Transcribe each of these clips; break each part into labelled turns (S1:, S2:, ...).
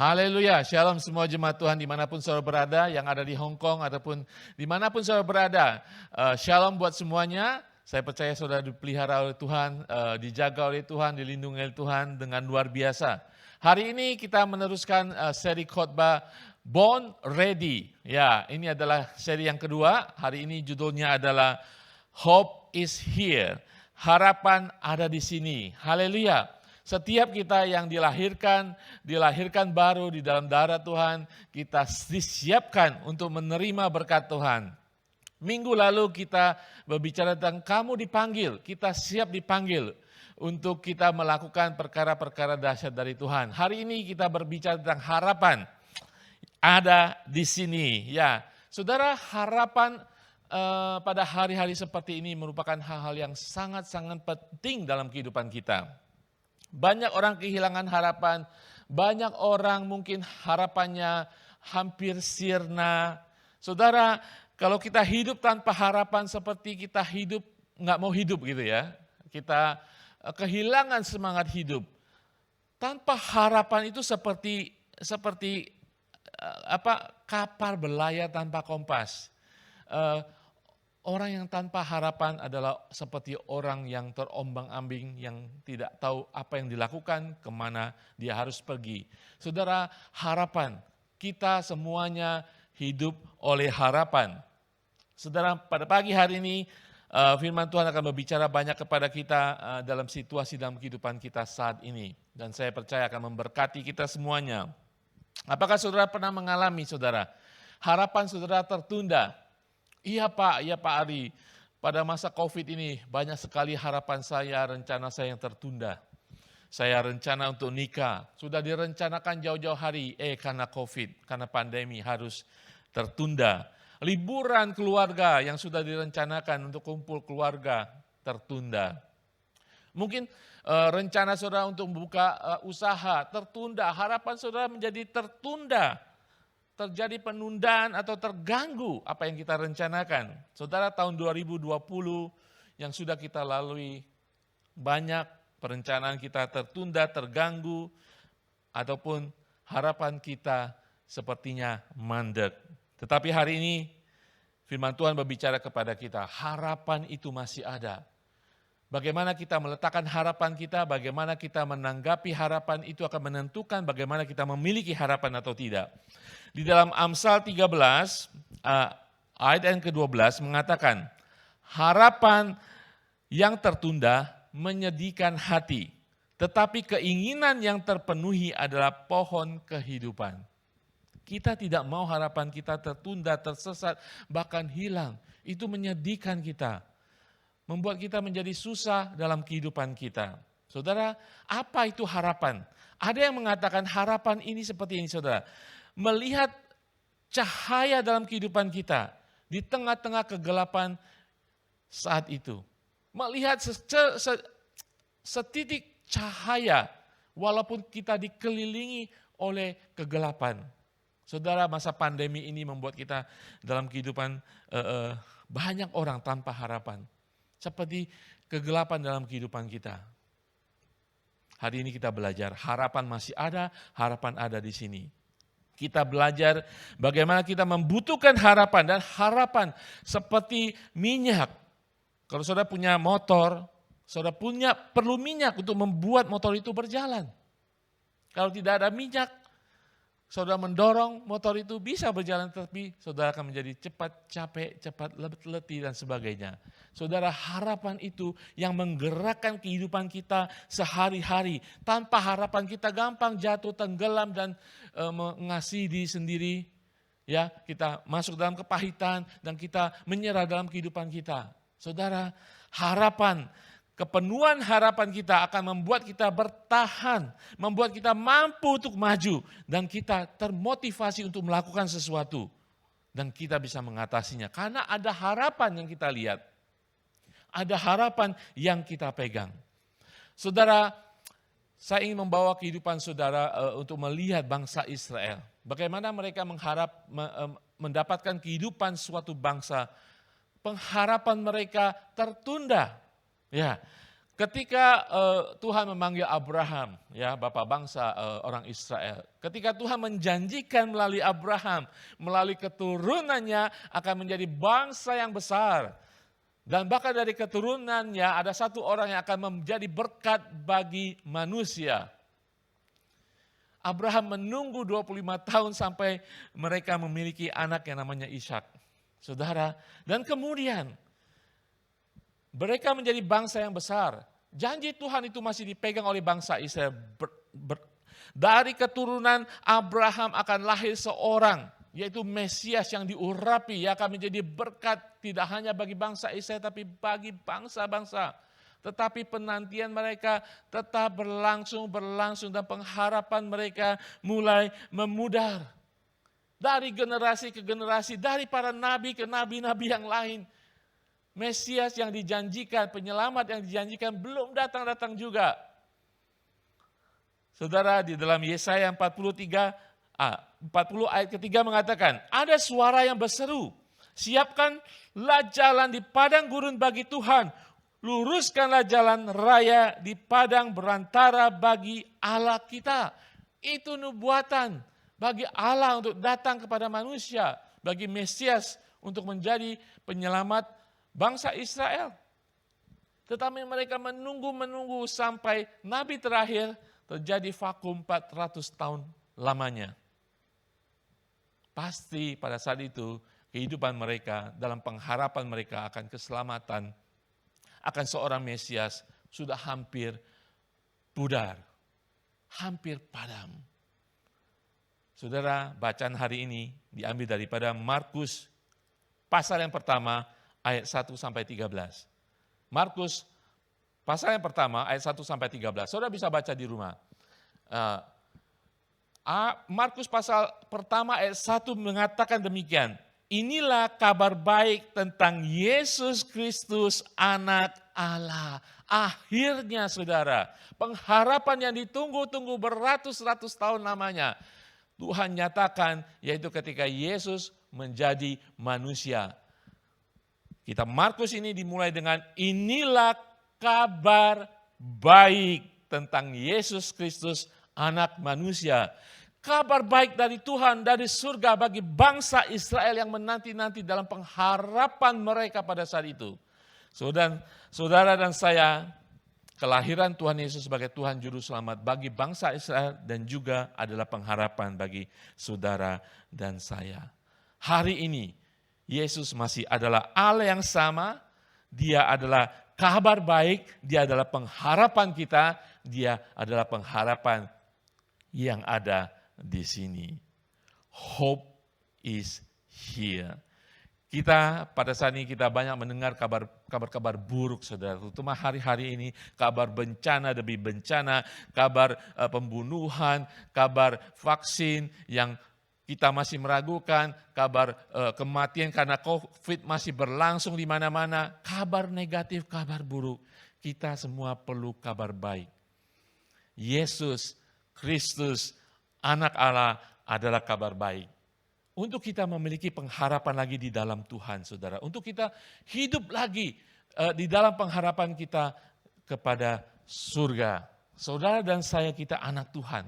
S1: Haleluya, shalom semua jemaat Tuhan dimanapun saudara berada, yang ada di Hong Kong ataupun dimanapun saudara berada. Shalom buat semuanya, saya percaya saudara dipelihara oleh Tuhan, dijaga oleh Tuhan, dilindungi oleh Tuhan dengan luar biasa. Hari ini kita meneruskan seri khotbah Born Ready. Ya, ini adalah seri yang kedua, hari ini judulnya adalah Hope is Here. Harapan ada di sini, haleluya. Setiap kita yang dilahirkan baru di dalam darah Tuhan, kita disiapkan untuk menerima berkat Tuhan. Minggu lalu kita berbicara tentang kamu dipanggil, kita siap dipanggil untuk kita melakukan perkara-perkara dahsyat dari Tuhan. Hari ini kita berbicara tentang harapan ada di sini. Ya, saudara, harapan pada hari-hari seperti ini merupakan hal-hal yang sangat-sangat penting dalam kehidupan kita. Banyak orang kehilangan harapan, banyak orang mungkin harapannya hampir sirna. Saudara, kalau kita hidup tanpa harapan seperti kita hidup, nggak mau hidup gitu ya. Kita kehilangan semangat hidup. Tanpa harapan itu seperti kapal berlayar tanpa kompas. Orang yang tanpa harapan adalah seperti orang yang terombang-ambing, yang tidak tahu apa yang dilakukan, kemana dia harus pergi. Saudara, harapan, kita semuanya hidup oleh harapan. Saudara, pada pagi hari ini firman Tuhan akan berbicara banyak kepada kita dalam situasi dalam kehidupan kita saat ini. Dan saya percaya akan memberkati kita semuanya. Apakah saudara pernah mengalami, saudara, harapan saudara tertunda? Iya Pak Ari, pada masa COVID ini banyak sekali harapan saya, rencana saya yang tertunda. Saya rencana untuk nikah, sudah direncanakan jauh-jauh hari, karena COVID, karena pandemi harus tertunda. Liburan keluarga yang sudah direncanakan untuk kumpul keluarga tertunda. Mungkin rencana saudara untuk membuka usaha tertunda, harapan saudara menjadi tertunda. Terjadi penundaan atau terganggu apa yang kita rencanakan. Saudara, tahun 2020 yang sudah kita lalui, banyak perencanaan kita tertunda, terganggu, ataupun harapan kita sepertinya mandek. Tetapi hari ini firman Tuhan berbicara kepada kita, harapan itu masih ada. Bagaimana kita meletakkan harapan kita, bagaimana kita menanggapi harapan itu akan menentukan bagaimana kita memiliki harapan atau tidak. Di dalam Amsal 13 ayat yang ke-12 mengatakan, harapan yang tertunda menyedihkan hati, tetapi keinginan yang terpenuhi adalah pohon kehidupan. Kita tidak mau harapan kita tertunda, tersesat, bahkan hilang. Itu menyedihkan kita, membuat kita menjadi susah dalam kehidupan kita. Saudara, apa itu harapan? Ada yang mengatakan harapan ini seperti ini, saudara. Melihat cahaya dalam kehidupan kita di tengah-tengah kegelapan saat itu. Melihat setitik cahaya walaupun kita dikelilingi oleh kegelapan. Saudara, masa pandemi ini membuat kita dalam kehidupan banyak orang tanpa harapan. Seperti kegelapan dalam kehidupan kita. Hari ini kita belajar, harapan masih ada, harapan ada di sini. Kita belajar bagaimana kita membutuhkan harapan, dan harapan seperti minyak. Kalau saudara punya motor, saudara perlu minyak untuk membuat motor itu berjalan. Kalau tidak ada minyak, saudara mendorong motor itu bisa berjalan, tapi saudara akan menjadi cepat capek, cepat letih dan sebagainya. Saudara, harapan itu yang menggerakkan kehidupan kita sehari-hari. Tanpa harapan kita gampang jatuh, tenggelam dan mengasihi diri sendiri. Ya, kita masuk dalam kepahitan dan kita menyerah dalam kehidupan kita. Saudara, harapan, kepenuhan harapan kita akan membuat kita bertahan, membuat kita mampu untuk maju, dan kita termotivasi untuk melakukan sesuatu. Dan kita bisa mengatasinya, karena ada harapan yang kita lihat. Ada harapan yang kita pegang. Saudara, saya ingin membawa kehidupan saudara untuk melihat bangsa Israel. Bagaimana mereka mendapatkan kehidupan suatu bangsa. Pengharapan mereka tertunda. Ya, Ketika Tuhan memanggil Abraham, ya bapak bangsa orang Israel. Ketika Tuhan menjanjikan melalui Abraham, melalui keturunannya akan menjadi bangsa yang besar. Dan bahkan dari keturunannya ada satu orang yang akan menjadi berkat bagi manusia. Abraham menunggu 25 tahun sampai mereka memiliki anak yang namanya Ishak. Saudara, dan kemudian mereka menjadi bangsa yang besar. Janji Tuhan itu masih dipegang oleh bangsa Israel. Dari keturunan Abraham akan lahir seorang, yaitu Mesias yang diurapi, yang akan menjadi berkat tidak hanya bagi bangsa Israel, tapi bagi bangsa-bangsa. Tetapi penantian mereka tetap berlangsung dan pengharapan mereka mulai memudar. Dari generasi ke generasi, dari para nabi ke nabi-nabi yang lain. Mesias yang dijanjikan, penyelamat yang dijanjikan belum datang-datang juga. Saudara, di dalam Yesaya 40 ayat ketiga mengatakan, ada suara yang berseru, siapkanlah jalan di padang gurun bagi Tuhan, luruskanlah jalan raya di padang berantara bagi Allah kita. Itu nubuatan bagi Allah untuk datang kepada manusia, bagi Mesias untuk menjadi penyelamat bangsa Israel. Tetapi mereka menunggu sampai nabi terakhir terjadi vakum 400 tahun lamanya. Pasti pada saat itu kehidupan mereka dalam pengharapan mereka akan keselamatan, akan seorang Mesias sudah hampir pudar, hampir padam. Saudara, bacaan hari ini diambil daripada Markus pasal yang pertama ayat 1 sampai 13. Markus pasal yang pertama ayat 1 sampai 13. Saudara bisa baca di rumah. Markus pasal pertama ayat 1 mengatakan demikian. Inilah kabar baik tentang Yesus Kristus anak Allah. Akhirnya saudara, pengharapan yang ditunggu-tunggu beratus-ratus tahun lamanya, Tuhan nyatakan, yaitu ketika Yesus menjadi manusia. Kita Markus ini dimulai dengan inilah kabar baik tentang Yesus Kristus anak manusia. Kabar baik dari Tuhan, dari surga bagi bangsa Israel yang menanti-nanti dalam pengharapan mereka pada saat itu. Saudara dan saya, kelahiran Tuhan Yesus sebagai Tuhan Juru Selamat bagi bangsa Israel dan juga adalah pengharapan bagi saudara dan saya. Hari ini, Yesus masih adalah Allah yang sama, Dia adalah kabar baik, Dia adalah pengharapan kita, Dia adalah pengharapan yang ada di sini. Hope is here. Kita pada saat ini kita banyak mendengar kabar-kabar buruk saudara, terutama hari-hari ini kabar bencana demi bencana, kabar pembunuhan, kabar vaksin yang kita masih meragukan, kabar kematian karena COVID masih berlangsung di mana-mana, kabar negatif, kabar buruk. Kita semua perlu kabar baik. Yesus Kristus, anak Allah adalah kabar baik. Untuk kita memiliki pengharapan lagi di dalam Tuhan, saudara. Untuk kita hidup lagi di dalam pengharapan kita kepada surga. Saudara dan saya, kita anak Tuhan.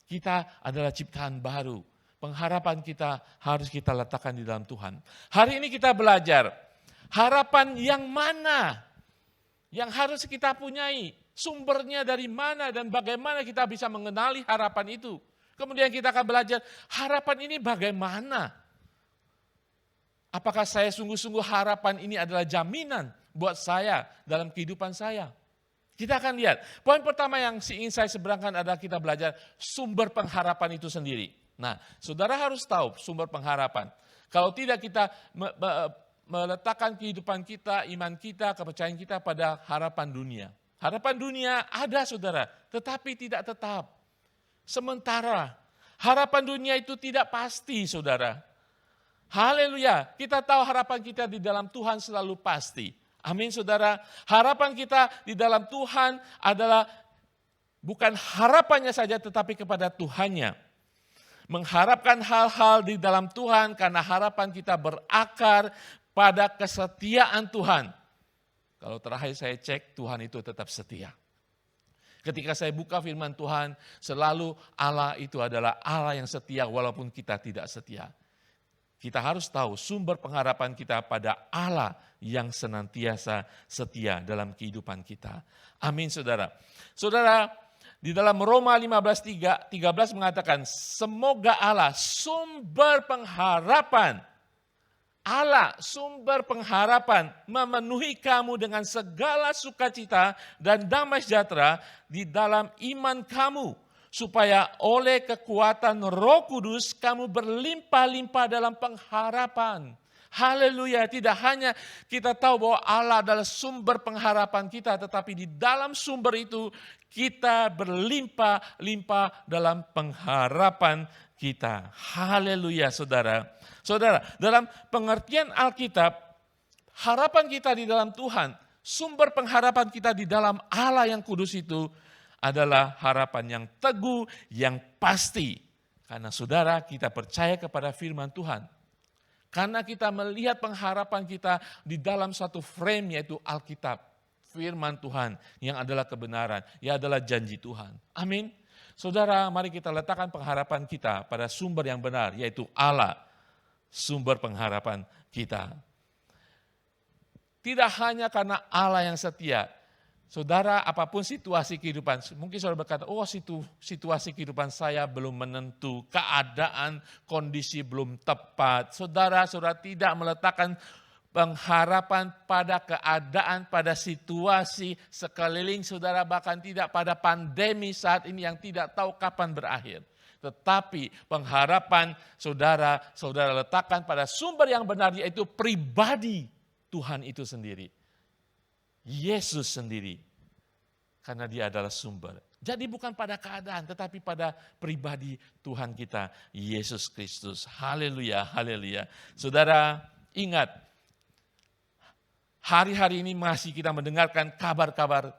S1: Kita adalah ciptaan baru. Pengharapan kita harus kita letakkan di dalam Tuhan. Hari ini kita belajar harapan yang mana yang harus kita punyai. Sumbernya dari mana dan bagaimana kita bisa mengenali harapan itu. Kemudian kita akan belajar harapan ini bagaimana. Apakah saya sungguh-sungguh harapan ini adalah jaminan buat saya dalam kehidupan saya. Kita akan lihat. Poin pertama yang ingin saya seberangkan adalah kita belajar sumber pengharapan itu sendiri. Nah, saudara harus tahu sumber pengharapan. Kalau tidak kita meletakkan kehidupan kita, iman kita, kepercayaan kita pada harapan dunia. Harapan dunia ada saudara, tetapi tidak tetap. Sementara, harapan dunia itu tidak pasti saudara. Haleluya, kita tahu harapan kita di dalam Tuhan selalu pasti. Amin saudara, harapan kita di dalam Tuhan adalah bukan harapannya saja tetapi kepada Tuhannya. Mengharapkan hal-hal di dalam Tuhan karena harapan kita berakar pada kesetiaan Tuhan. Kalau terakhir saya cek, Tuhan itu tetap setia. Ketika saya buka firman Tuhan, selalu Allah itu adalah Allah yang setia walaupun kita tidak setia. Kita harus tahu sumber pengharapan kita pada Allah yang senantiasa setia dalam kehidupan kita. Amin, saudara. Saudara, di dalam Roma 15:13 mengatakan, semoga Allah sumber pengharapan, Allah sumber pengharapan memenuhi kamu dengan segala sukacita dan damai sejahtera di dalam iman kamu, supaya oleh kekuatan Roh Kudus kamu berlimpah-limpah dalam pengharapan. Haleluya, tidak hanya kita tahu bahwa Allah adalah sumber pengharapan kita, tetapi di dalam sumber itu kita berlimpah-limpah dalam pengharapan kita. Haleluya, saudara. Saudara, dalam pengertian Alkitab, harapan kita di dalam Tuhan, sumber pengharapan kita di dalam Allah yang kudus itu adalah harapan yang teguh, yang pasti. Karena saudara, kita percaya kepada firman Tuhan. Karena kita melihat pengharapan kita di dalam satu frame, yaitu Alkitab, firman Tuhan yang adalah kebenaran, yang adalah janji Tuhan. Amin. Saudara, mari kita letakkan pengharapan kita pada sumber yang benar, yaitu Allah, sumber pengharapan kita. Tidak hanya karena Allah yang setia. Saudara, apapun situasi kehidupan, mungkin saudara berkata, oh situasi kehidupan saya belum menentu, keadaan, kondisi belum tepat. Saudara tidak meletakkan pengharapan pada keadaan, pada situasi sekeliling saudara, bahkan tidak pada pandemi saat ini yang tidak tahu kapan berakhir. Tetapi pengharapan saudara letakkan pada sumber yang benar, yaitu pribadi Tuhan itu sendiri. Yesus sendiri, karena dia adalah sumber. Jadi bukan pada keadaan, tetapi pada pribadi Tuhan kita, Yesus Kristus. Haleluya, haleluya. Saudara, ingat, hari-hari ini masih kita mendengarkan kabar-kabar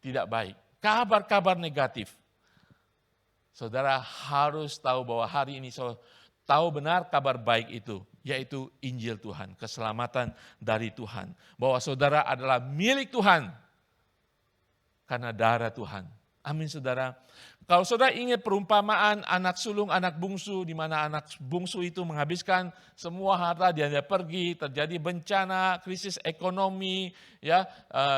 S1: tidak baik, kabar-kabar negatif. Saudara harus tahu bahwa hari ini tahu benar kabar baik itu, yaitu Injil Tuhan, keselamatan dari Tuhan. Bahwa saudara adalah milik Tuhan karena darah Tuhan. Amin, saudara. Kalau saudara ingat perumpamaan anak sulung, anak bungsu, di mana anak bungsu itu menghabiskan semua harta, dia pergi, terjadi bencana, krisis ekonomi, ya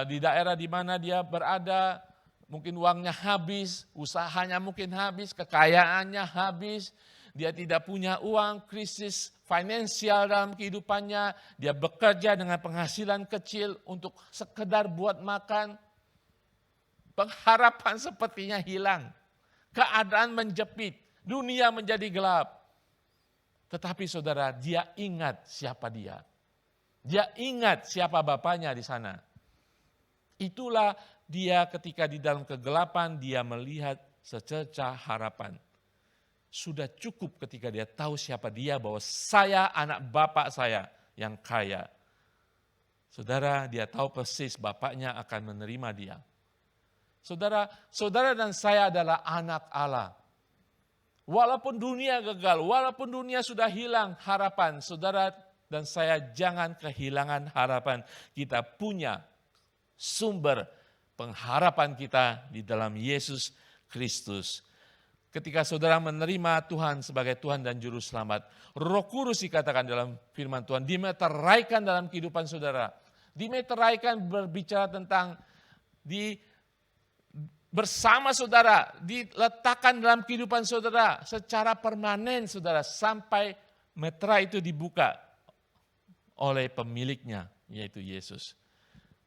S1: di daerah di mana dia berada, mungkin uangnya habis, usahanya mungkin habis, kekayaannya habis. Dia tidak punya uang, krisis finansial dalam kehidupannya. Dia bekerja dengan penghasilan kecil untuk sekedar buat makan. Pengharapan sepertinya hilang. Keadaan menjepit, dunia menjadi gelap. Tetapi saudara, dia ingat siapa dia. Dia ingat siapa bapaknya di sana. Itulah dia ketika di dalam kegelapan dia melihat secercah harapan. Sudah cukup ketika dia tahu siapa dia, bahwa saya anak bapak saya yang kaya. Saudara, dia tahu persis bapaknya akan menerima dia. Saudara dan saya adalah anak Allah. Walaupun dunia gagal, walaupun dunia sudah hilang harapan, saudara dan saya jangan kehilangan harapan. Kita punya sumber pengharapan kita di dalam Yesus Kristus. Ketika saudara menerima Tuhan sebagai Tuhan dan Juru Selamat, Roh Kudus dikatakan dalam firman Tuhan, dimeteraikan dalam kehidupan saudara. Dimeteraikan berbicara tentang bersama saudara, diletakkan dalam kehidupan saudara secara permanen saudara, sampai meterai itu dibuka oleh pemiliknya, yaitu Yesus.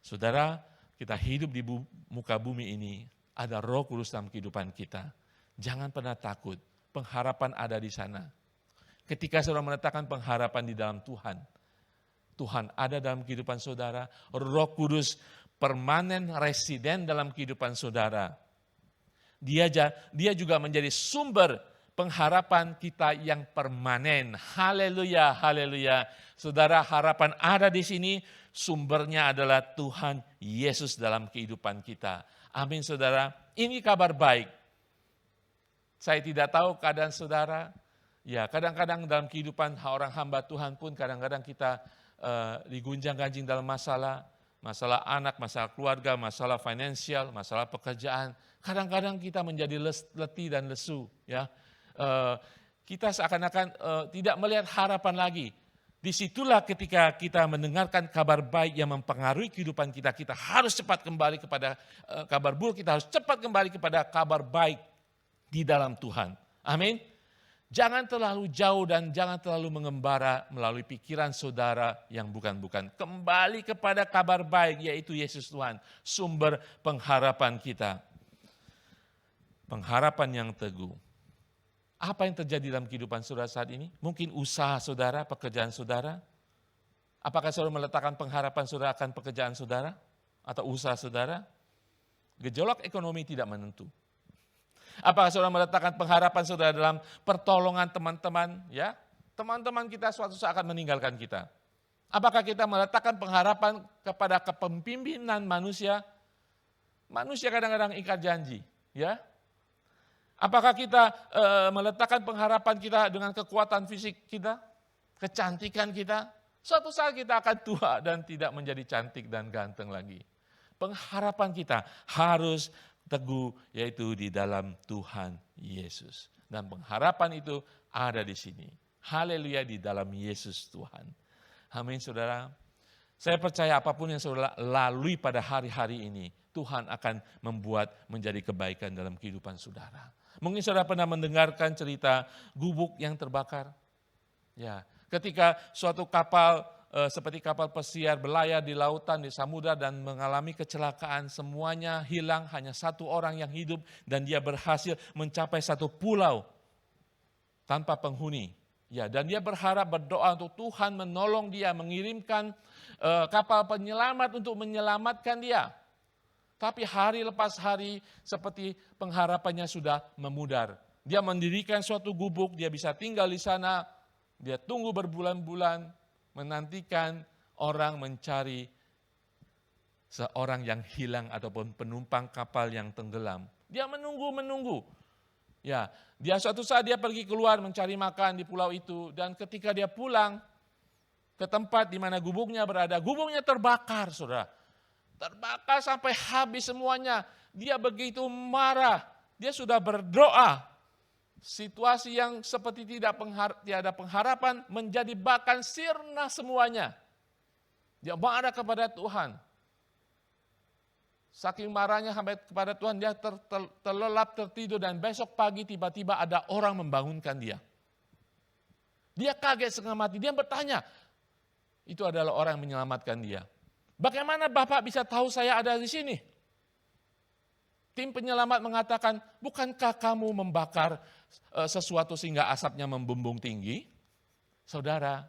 S1: Saudara, kita hidup di muka bumi ini, ada Roh Kudus dalam kehidupan kita. Jangan pernah takut, pengharapan ada di sana. Ketika saudara meletakkan pengharapan di dalam Tuhan, Tuhan ada dalam kehidupan saudara, Roh Kudus permanen residen dalam kehidupan saudara. Dia juga menjadi sumber pengharapan kita yang permanen. Haleluya, haleluya. Saudara, harapan ada di sini, sumbernya adalah Tuhan Yesus dalam kehidupan kita. Amin, saudara. Ini kabar baik. Saya tidak tahu keadaan saudara. Ya, kadang-kadang dalam kehidupan orang hamba Tuhan pun kadang-kadang kita digunjang-ganjing dalam masalah. masalah anak, masalah keluarga, masalah finansial, masalah pekerjaan. Kadang-kadang kita menjadi letih dan lesu, ya. Kita seakan-akan tidak melihat harapan lagi. Disitulah ketika kita mendengarkan kabar baik yang mempengaruhi kehidupan kita, kita harus cepat kembali kepada kabar buruk, kita harus cepat kembali kepada kabar baik di dalam Tuhan. Amin. Jangan terlalu jauh dan jangan terlalu mengembara melalui pikiran saudara yang bukan-bukan. Kembali kepada kabar baik, yaitu Yesus Tuhan, sumber pengharapan kita. Pengharapan yang teguh. Apa yang terjadi dalam kehidupan saudara saat ini? Mungkin usaha saudara, pekerjaan saudara. Apakah saudara meletakkan pengharapan saudara akan pekerjaan saudara atau usaha saudara? Gejolak ekonomi tidak menentu. Apakah saudara meletakkan pengharapan saudara dalam pertolongan teman-teman? Ya, teman-teman kita suatu saat akan meninggalkan kita. Apakah kita meletakkan pengharapan kepada kepemimpinan manusia? Manusia kadang-kadang ikat janji, ya. Apakah kita meletakkan pengharapan kita dengan kekuatan fisik kita, kecantikan kita? Suatu saat kita akan tua dan tidak menjadi cantik dan ganteng lagi. Pengharapan kita harus teguh, yaitu di dalam Tuhan Yesus. Dan pengharapan itu ada di sini. Haleluya, di dalam Yesus Tuhan. Amin, saudara. Saya percaya apapun yang saudara lalui pada hari-hari ini, Tuhan akan membuat menjadi kebaikan dalam kehidupan saudara. Mungkin saudara pernah mendengarkan cerita gubuk yang terbakar. Ya, ketika suatu kapal seperti kapal pesiar berlayar di lautan, di samudra dan mengalami kecelakaan, semuanya hilang, hanya satu orang yang hidup dan dia berhasil mencapai satu pulau tanpa penghuni. Ya, dan dia berharap berdoa untuk Tuhan menolong dia, mengirimkan kapal penyelamat untuk menyelamatkan dia. Tapi hari lepas hari seperti pengharapannya sudah memudar. Dia mendirikan suatu gubuk, dia bisa tinggal di sana, dia tunggu berbulan-bulan, menantikan orang mencari seorang yang hilang ataupun penumpang kapal yang tenggelam. Dia menunggu. Ya, dia suatu saat dia pergi keluar mencari makan di pulau itu, dan ketika dia pulang ke tempat di mana gubuknya berada, gubuknya terbakar, saudara. Terbakar sampai habis semuanya. Dia begitu marah. Dia sudah berdoa. Situasi yang seperti tiada pengharapan menjadi bahkan sirna semuanya. Dia marah kepada Tuhan. Saking marahnya sampai kepada Tuhan, dia terlelap, tertidur, dan besok pagi tiba-tiba ada orang membangunkan dia. Dia kaget setengah mati. Dia bertanya, itu adalah orang yang menyelamatkan dia. Bagaimana Bapak bisa tahu saya ada di sini? Tim penyelamat mengatakan, bukankah kamu membakar sesuatu sehingga asapnya membumbung tinggi? Saudara,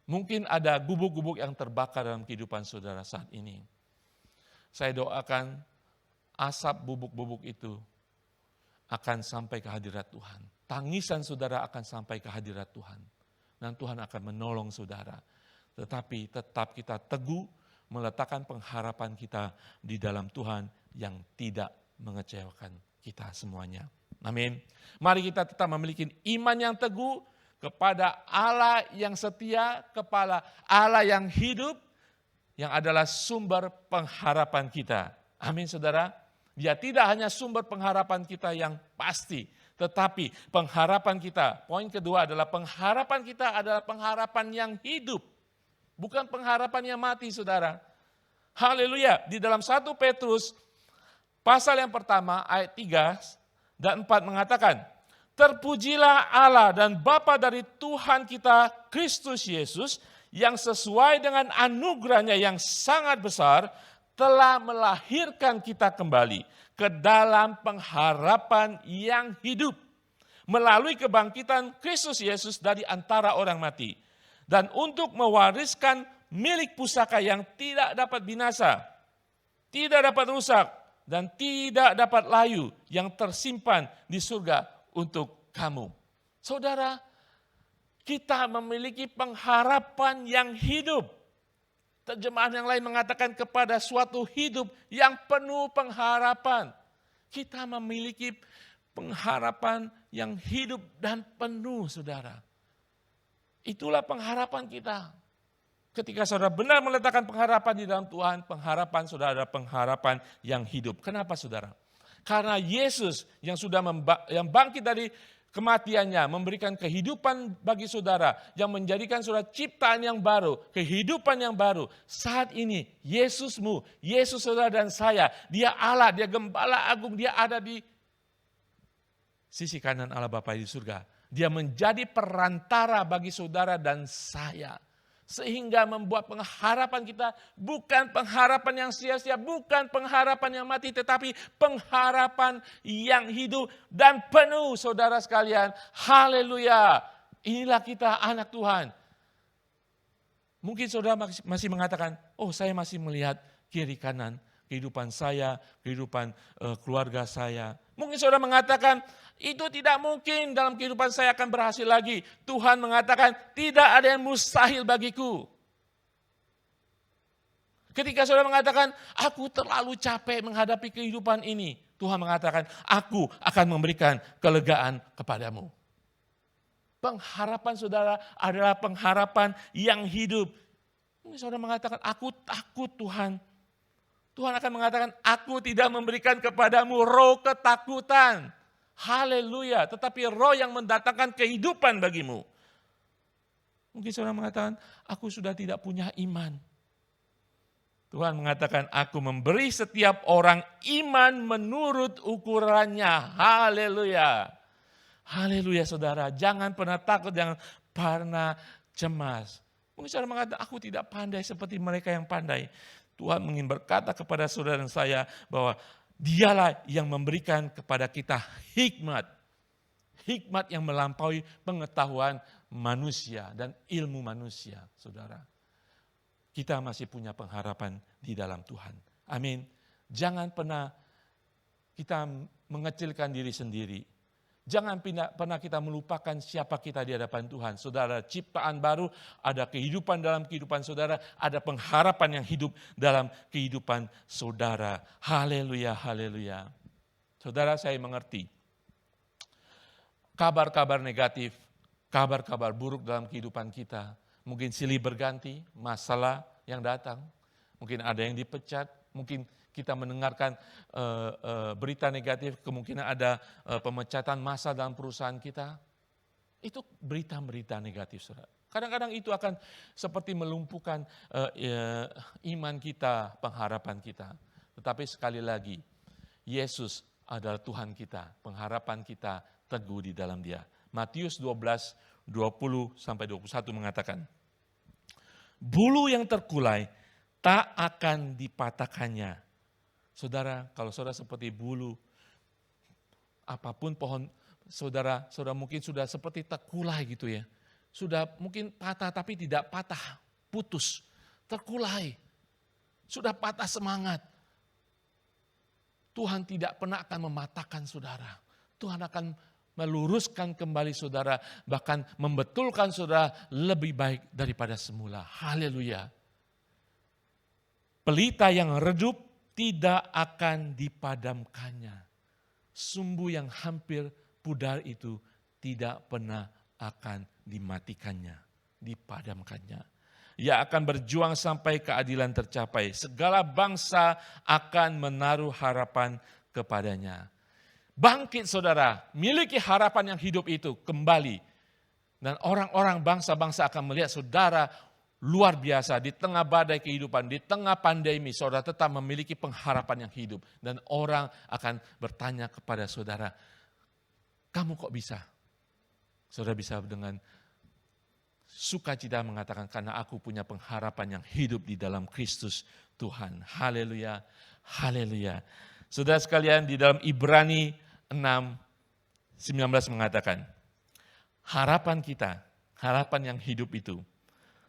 S1: mungkin ada gubuk-gubuk yang terbakar dalam kehidupan saudara saat ini. Saya doakan asap bubuk-bubuk itu akan sampai ke hadirat Tuhan. Tangisan saudara akan sampai ke hadirat Tuhan. Dan Tuhan akan menolong saudara. Tetapi tetap kita teguh meletakkan pengharapan kita di dalam Tuhan yang tidak mengecewakan kita semuanya. Amin. Mari kita tetap memiliki iman yang teguh kepada Allah yang setia, kepada Allah yang hidup, yang adalah sumber pengharapan kita. Amin, saudara. Dia tidak hanya sumber pengharapan kita yang pasti, tetapi pengharapan kita, poin kedua adalah pengharapan kita adalah pengharapan yang hidup. Bukan pengharapan yang mati, saudara. Haleluya. Di dalam 1 Petrus, pasal yang pertama, ayat 3 dan 4 mengatakan, terpujilah Allah dan Bapa dari Tuhan kita, Kristus Yesus, yang sesuai dengan anugerahnya yang sangat besar, telah melahirkan kita kembali ke dalam pengharapan yang hidup, melalui kebangkitan Kristus Yesus dari antara orang mati. Dan untuk mewariskan milik pusaka yang tidak dapat binasa, tidak dapat rusak, dan tidak dapat layu, yang tersimpan di surga untuk kamu. Saudara, kita memiliki pengharapan yang hidup. Terjemahan yang lain mengatakan kepada suatu hidup yang penuh pengharapan. Kita memiliki pengharapan yang hidup dan penuh, saudara. Itulah pengharapan kita. Ketika saudara benar meletakkan pengharapan di dalam Tuhan, pengharapan saudara adalah pengharapan yang hidup. Kenapa saudara? Karena Yesus yang sudah yang bangkit dari kematiannya, memberikan kehidupan bagi saudara, yang menjadikan saudara ciptaan yang baru, kehidupan yang baru. Saat ini Yesusmu, Yesus saudara dan saya, dia Allah, dia Gembala Agung, dia ada di sisi kanan Allah Bapa di surga. Dia menjadi perantara bagi saudara dan saya. Sehingga membuat pengharapan kita bukan pengharapan yang sia-sia, bukan pengharapan yang mati, tetapi pengharapan yang hidup dan penuh, saudara sekalian. Haleluya. Inilah kita anak Tuhan. Mungkin saudara masih mengatakan, oh saya masih melihat kiri kanan kehidupan saya, kehidupan keluarga saya. Mungkin saudara mengatakan, itu tidak mungkin dalam kehidupan saya akan berhasil lagi. Tuhan mengatakan, tidak ada yang mustahil bagiku. Ketika saudara mengatakan, aku terlalu capek menghadapi kehidupan ini. Tuhan mengatakan, aku akan memberikan kelegaan kepadamu. Pengharapan saudara adalah pengharapan yang hidup. Mungkin saudara mengatakan, aku takut Tuhan. Tuhan akan mengatakan, aku tidak memberikan kepadamu roh ketakutan. Haleluya, tetapi roh yang mendatangkan kehidupan bagimu. Mungkin saudara mengatakan, aku sudah tidak punya iman. Tuhan mengatakan, aku memberi setiap orang iman menurut ukurannya. Haleluya. Haleluya saudara, jangan pernah takut, jangan pernah cemas. Mungkin saudara mengatakan, aku tidak pandai seperti mereka yang pandai. Tuhan ingin berkata kepada saudara dan saya bahwa dialah yang memberikan kepada kita hikmat. Hikmat yang melampaui pengetahuan manusia dan ilmu manusia, saudara. Kita masih punya pengharapan di dalam Tuhan. Amin. Jangan pernah kita mengecilkan diri sendiri. Jangan pernah kita melupakan siapa kita di hadapan Tuhan. Saudara, ciptaan baru, ada kehidupan dalam kehidupan saudara, ada pengharapan yang hidup dalam kehidupan saudara. Haleluya, haleluya. Saudara, saya mengerti. Kabar-kabar negatif, kabar-kabar buruk dalam kehidupan kita. Mungkin silih berganti, masalah yang datang. Mungkin ada yang dipecat, mungkin kita mendengarkan berita negatif, kemungkinan ada pemecatan massa dalam perusahaan kita. Itu berita-berita negatif, saudara. Kadang-kadang itu akan seperti melumpuhkan iman kita, pengharapan kita. Tetapi sekali lagi, Yesus adalah Tuhan kita, pengharapan kita teguh di dalam Dia. Matius 12, 20-21 mengatakan, bulu yang terkulai tak akan dipatahkannya. Saudara, kalau saudara seperti bulu, apapun pohon, saudara mungkin sudah seperti terkulai gitu ya. Sudah mungkin patah tapi tidak patah, putus, terkulai. Sudah patah semangat. Tuhan tidak pernah akan mematahkan saudara. Tuhan akan meluruskan kembali saudara, bahkan membetulkan saudara lebih baik daripada semula. Haleluya. Pelita yang redup tidak akan dipadamkannya. Sumbu yang hampir pudar itu tidak pernah akan dimatikannya, dipadamkannya. Ia akan berjuang sampai keadilan tercapai. Segala bangsa akan menaruh harapan kepadanya. Bangkit saudara, miliki harapan yang hidup itu kembali. Dan orang-orang bangsa-bangsa akan melihat saudara luar biasa di tengah badai kehidupan, di tengah pandemi, saudara tetap memiliki pengharapan yang hidup. Dan orang akan bertanya kepada saudara, kamu kok bisa? Saudara bisa dengan sukacita mengatakan, karena aku punya pengharapan yang hidup di dalam Kristus Tuhan. Haleluya, haleluya. Saudara sekalian, di dalam Ibrani 6:19 mengatakan, harapan kita, harapan yang hidup itu,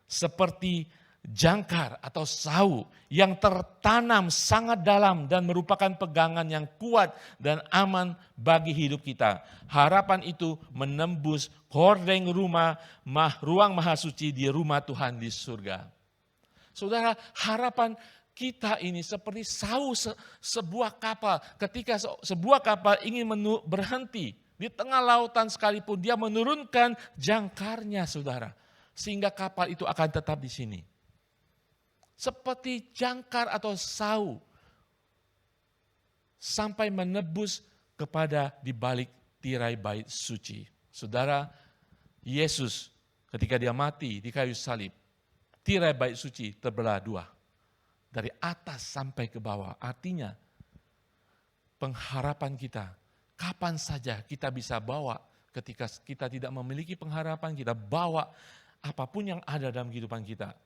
S1: seperti jangkar atau sau yang tertanam sangat dalam dan merupakan pegangan yang kuat dan aman bagi hidup kita. Harapan itu menembus hordeng ruang maha suci di rumah Tuhan di surga. Saudara, harapan kita ini seperti sau sebuah kapal. Ketika sebuah kapal ingin berhenti di tengah lautan sekalipun, dia menurunkan jangkarnya, saudara. Sehingga kapal itu akan tetap di sini. seperti jangkar atau sau, sampai menebus kepada di balik tirai bait suci. Saudara, Yesus ketika dia mati di kayu salib, tirai bait suci terbelah dua. Dari atas sampai ke bawah. Artinya, pengharapan kita, kapan saja kita bisa bawa ketika kita tidak memiliki pengharapan, kita bawa apapun yang ada dalam kehidupan kita.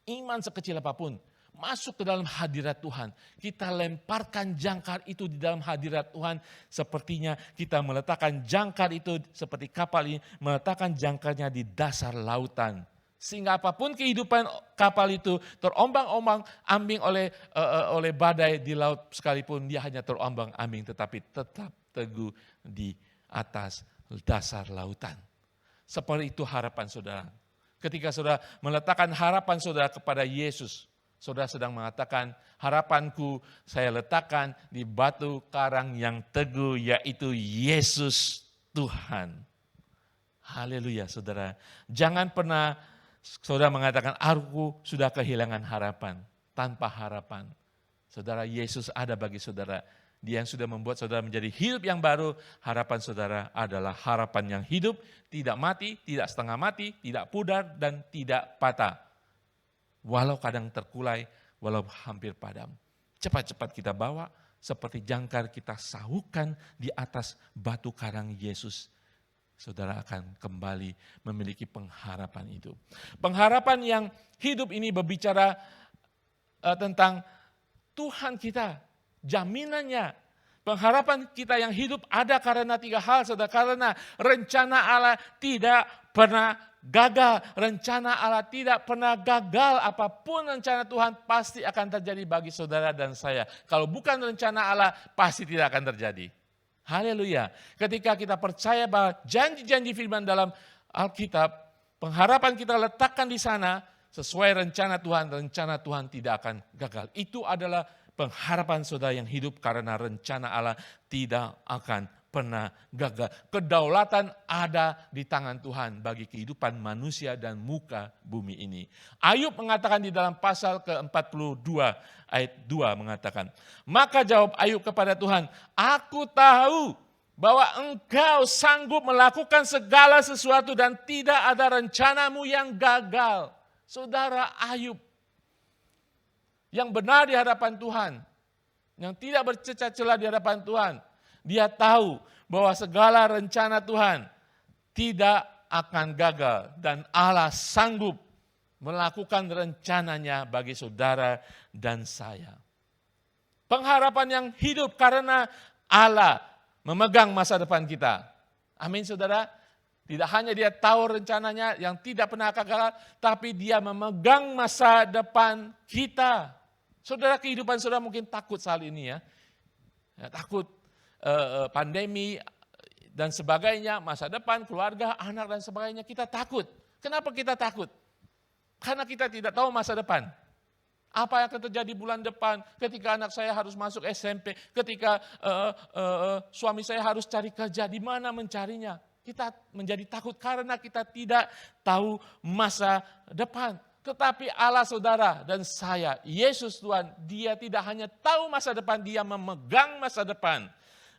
S1: Iman sekecil apapun, masuk ke dalam hadirat Tuhan. Kita lemparkan jangkar itu di dalam hadirat Tuhan. Sepertinya kita meletakkan jangkar itu seperti kapal ini, meletakkan jangkarnya di dasar lautan. Sehingga apapun kehidupan kapal itu terombang-ombang ambing oleh badai di laut sekalipun, dia hanya terombang ambing tetapi tetap teguh di atas dasar lautan. Seperti itu harapan saudara. Ketika saudara meletakkan harapan saudara kepada Yesus, saudara sedang mengatakan, harapanku saya letakkan di batu karang yang teguh, yaitu Yesus Tuhan. Haleluya saudara. Jangan pernah saudara mengatakan, aku sudah kehilangan harapan. Tanpa harapan. Saudara, Yesus ada bagi saudara. Dia yang sudah membuat saudara menjadi hidup yang baru. Harapan saudara adalah harapan yang hidup, tidak mati, tidak setengah mati, tidak pudar, dan tidak patah. Walau kadang terkulai, walau hampir padam. Cepat-cepat kita bawa, seperti jangkar kita sahukan di atas batu karang Yesus. Saudara akan kembali memiliki pengharapan itu. Pengharapan yang hidup ini berbicara tentang Tuhan kita, jaminannya. Pengharapan kita yang hidup ada karena tiga hal, saudara. Karena rencana Allah tidak pernah gagal. Rencana Allah tidak pernah gagal. Apapun rencana Tuhan pasti akan terjadi bagi saudara dan saya. Kalau bukan rencana Allah, pasti tidak akan terjadi. Haleluya. Ketika kita percaya bahwa janji-janji firman dalam Alkitab, pengharapan kita letakkan di sana, sesuai rencana Tuhan tidak akan gagal. Itu adalah pengharapan saudara yang hidup karena rencana Allah tidak akan pernah gagal. Kedaulatan ada di tangan Tuhan bagi kehidupan manusia dan muka bumi ini. Ayub mengatakan di dalam pasal ke-42 ayat 2 mengatakan, maka jawab Ayub kepada Tuhan, aku tahu bahwa engkau sanggup melakukan segala sesuatu dan tidak ada rencanamu yang gagal. Saudara, Ayub yang benar di hadapan Tuhan, yang tidak bercacat celah di hadapan Tuhan, dia tahu bahwa segala rencana Tuhan tidak akan gagal dan Allah sanggup melakukan rencananya bagi saudara dan saya. Pengharapan yang hidup karena Allah memegang masa depan kita. Amin saudara. Tidak hanya dia tahu rencananya yang tidak pernah gagal, tapi dia memegang masa depan kita. Saudara, kehidupan saudara mungkin takut soal ini ya. Takut pandemi dan sebagainya, masa depan, keluarga, anak dan sebagainya. Kita takut. Kenapa kita takut? Karena kita tidak tahu masa depan. Apa yang akan terjadi bulan depan ketika anak saya harus masuk SMP, ketika suami saya harus cari kerja, di mana mencarinya. Kita menjadi takut karena kita tidak tahu masa depan. Tetapi Allah saudara dan saya, Yesus Tuhan, dia tidak hanya tahu masa depan, dia memegang masa depan.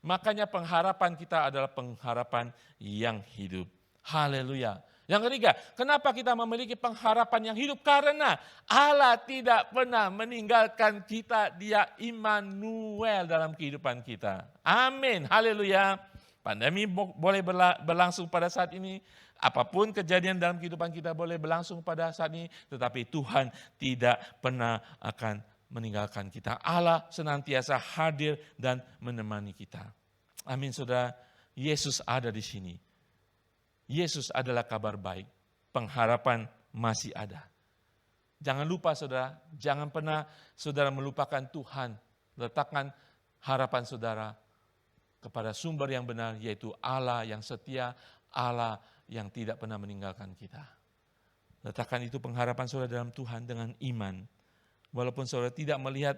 S1: Makanya pengharapan kita adalah pengharapan yang hidup. Haleluya. Yang ketiga, kenapa kita memiliki pengharapan yang hidup? Karena Allah tidak pernah meninggalkan kita, dia Immanuel dalam kehidupan kita. Amin, haleluya. Pandemi boleh berlangsung pada saat ini, apapun kejadian dalam kehidupan kita boleh berlangsung pada saat ini, tetapi Tuhan tidak pernah akan meninggalkan kita. Allah senantiasa hadir dan menemani kita. Amin saudara, Yesus ada di sini. Yesus adalah kabar baik, pengharapan masih ada. Jangan lupa saudara, jangan pernah saudara melupakan Tuhan. Letakkan harapan saudara kepada sumber yang benar, yaitu Allah yang setia, Allah yang tidak pernah meninggalkan kita. Letakkan itu pengharapan saudara dalam Tuhan dengan iman. Walaupun saudara tidak melihat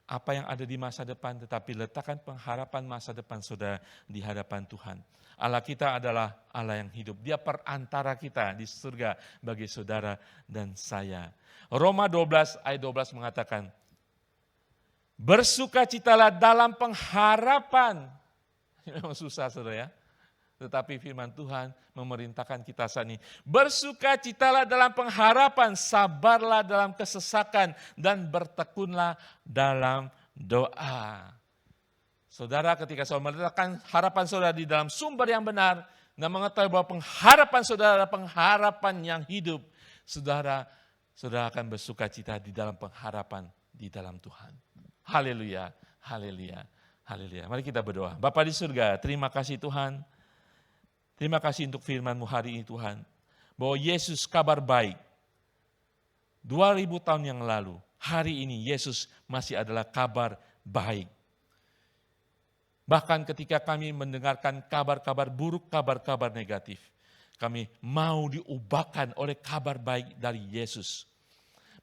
S1: apa yang ada di masa depan, tetapi letakkan pengharapan masa depan saudara di hadapan Tuhan. Allah kita adalah Allah yang hidup. Dia perantara kita di surga bagi saudara dan saya. Roma 12 ayat 12 mengatakan, bersukacitalah dalam pengharapan. Ini memang susah saudara ya. Tetapi firman Tuhan memerintahkan kita saat ini. Bersukacitalah dalam pengharapan, sabarlah dalam kesesakan, dan bertekunlah dalam doa. Saudara, ketika saudara meletakkan harapan saudara di dalam sumber yang benar, dan mengetahui bahwa pengharapan saudara adalah pengharapan yang hidup, saudara akan bersukacita di dalam pengharapan di dalam Tuhan. Haleluya, haleluya, haleluya. Mari kita berdoa. Bapa di surga, terima kasih Tuhan. Terima kasih untuk firman-Mu hari ini Tuhan. Bahwa Yesus kabar baik. 2000 tahun yang lalu, hari ini Yesus masih adalah kabar baik. Bahkan ketika kami mendengarkan kabar-kabar buruk, kabar-kabar negatif, kami mau diubahkan oleh kabar baik dari Yesus.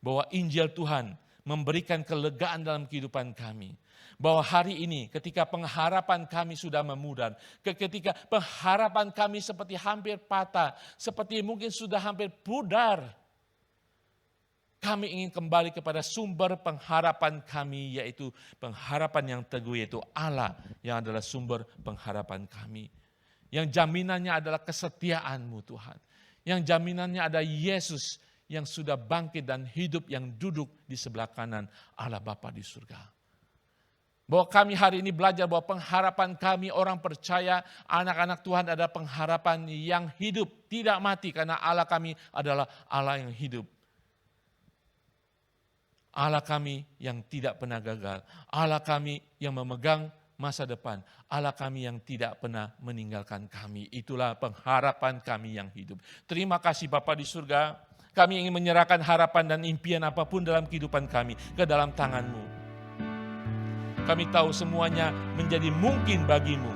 S1: Bahwa Injil Tuhan memberikan kelegaan dalam kehidupan kami. Bahwa hari ini ketika pengharapan kami sudah memudar, ketika pengharapan kami seperti hampir patah, seperti mungkin sudah hampir pudar, kami ingin kembali kepada sumber pengharapan kami, yaitu pengharapan yang teguh, yaitu Allah yang adalah sumber pengharapan kami. Yang jaminannya adalah kesetiaan-Mu Tuhan. Yang jaminannya ada Yesus yang sudah bangkit dan hidup, yang duduk di sebelah kanan Allah Bapa di surga. Bahwa kami hari ini belajar bahwa pengharapan kami orang percaya, anak-anak Tuhan adalah pengharapan yang hidup, tidak mati, karena Allah kami adalah Allah yang hidup. Allah kami yang tidak pernah gagal, Allah kami yang memegang masa depan, Allah kami yang tidak pernah meninggalkan kami. Itulah pengharapan kami yang hidup. Terima kasih Bapa di surga, kami ingin menyerahkan harapan dan impian apapun dalam kehidupan kami ke dalam tangan-Mu. Kami tahu semuanya menjadi mungkin bagi-Mu.